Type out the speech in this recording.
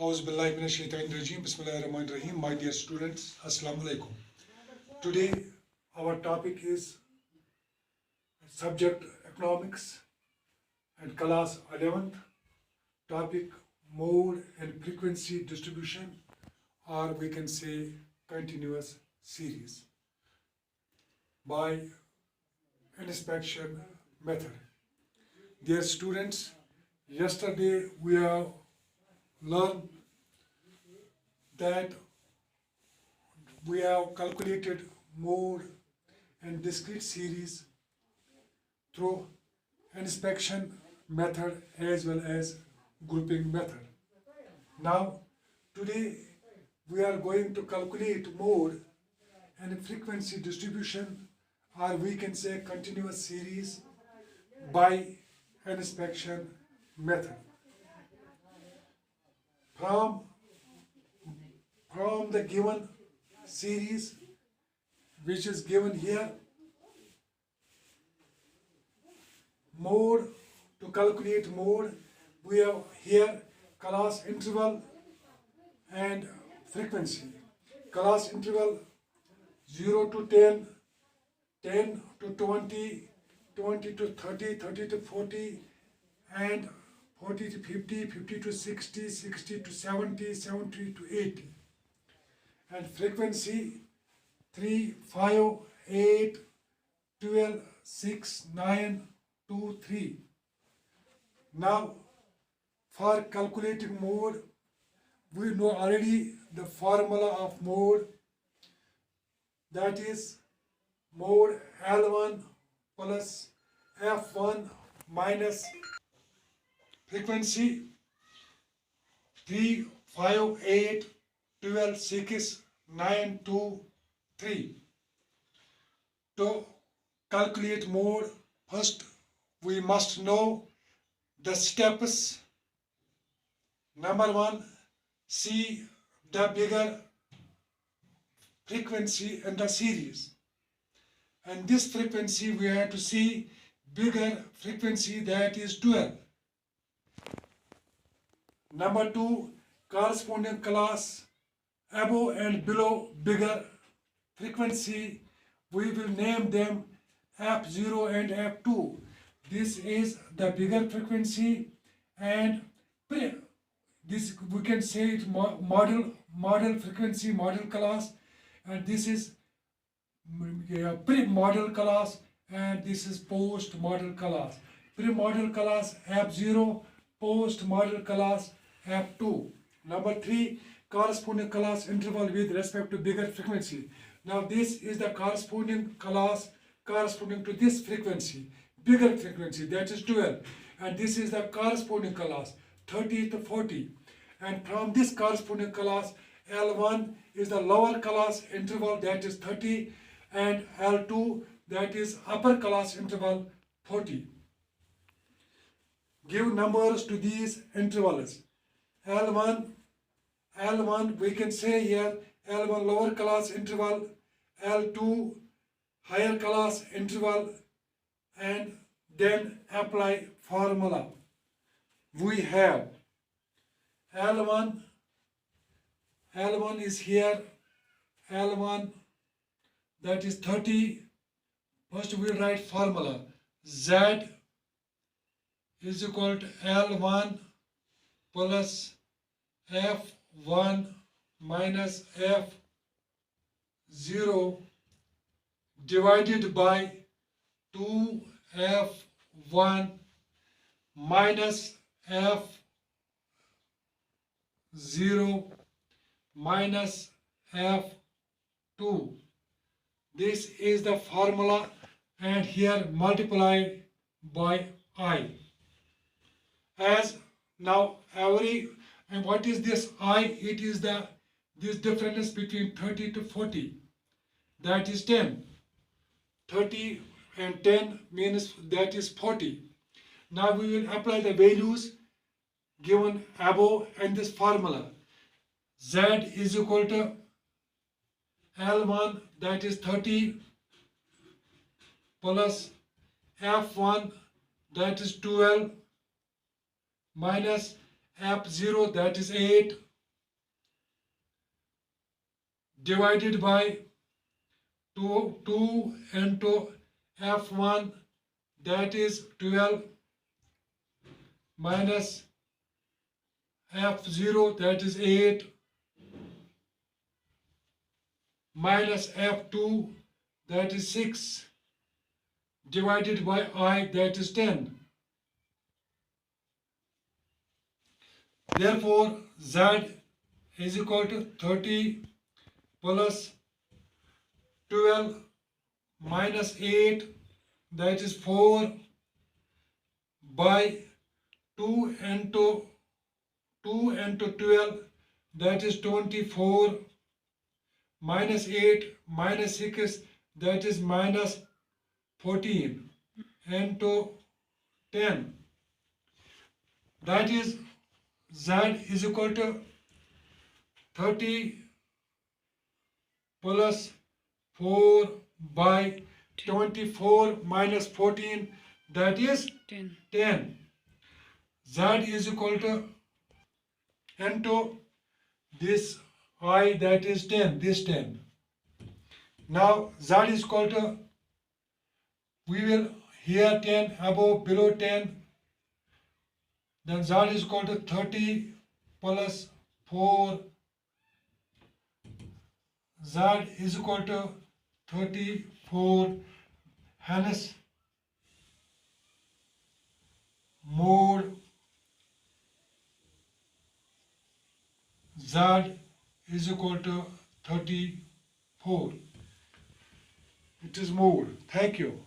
Auzubillahiminash-shaytanir-rajim. Bismillahir-rahmanir-rahim. My dear students, Assalamu alaikum. Today our topic is subject economics and class 11th. Topic mode and frequency distribution, or we can say continuous series by inspection method. Dear students, yesterday we have learned that we have calculated mode and discrete series through inspection method as well as grouping method. Now today we are going to calculate mode and frequency distribution, or we can say continuous series by inspection method. From the given series which is given here, mode, to calculate mode, we have here class interval and frequency. Class interval 0 to 10, 10 to 20, 20 to 30, 30 to 40, and 40 to 50, 50 to 60, 60 to 70, 70 to 80. And frequency 3, 5, 8, 12, 6, 9, 2, 3. Now, for calculating mode, we know already the formula of mode, that is mode L1 plus F1 minus frequency 3, 5, 8, 12, 6, 9, 2, 3. To calculate mode, first we must know the steps. Number 1, see the bigger frequency in the series. And this frequency we have to see bigger frequency, that is 12. Number 2, corresponding class above and below bigger frequency, we will name them F0 and F2. This is the bigger frequency, and this we can say it model frequency, model class, and this is pre-model class, and this is post-model class. Pre-model class F0, post-model class F2. Number 3, corresponding class interval with respect to bigger frequency. Now this is the corresponding class corresponding to this frequency, bigger frequency, that is 12. And this is the corresponding class 30 to 40. And from this corresponding class, L1 is the lower class interval, that is 30, and L2, that is upper class interval, 40. Give numbers to these intervals. L1 we can say here L1 lower class interval, L2 higher class interval, and then apply formula. We have L1 is here, L1 that is 30. First we write formula. Z is equal to L1 plus F1 minus F0 divided by 2F1 minus F0 minus F2. This is the formula, and here multiply by I. As now and what is this I? It is this difference between 30 to 40, that is 10. 30 and 10 means that is 40. Now we will apply the values given above in this formula. Z is equal to L1, that is 30, plus F1, that is 12, minus F0, that is 8, divided by 2 into f1, that is 12, minus f0, that is 8, minus f2, that is 6, divided by I, that is 10. Therefore, Z is equal to 30 plus 12 minus 8, that is 4, by 2 into 12, that is 24, minus 8 minus 6, that is minus 14, into 10. That is Z is equal to 30 plus 4 by 24 minus 14, that is 10. Z is equal to into this I, that is 10, this 10. Now Z is equal to, we will here 10, above, below 10, then Z is equal to 30 plus 4, Z is equal to 34, hence mod Z is equal to 34. It is mod. Thank you.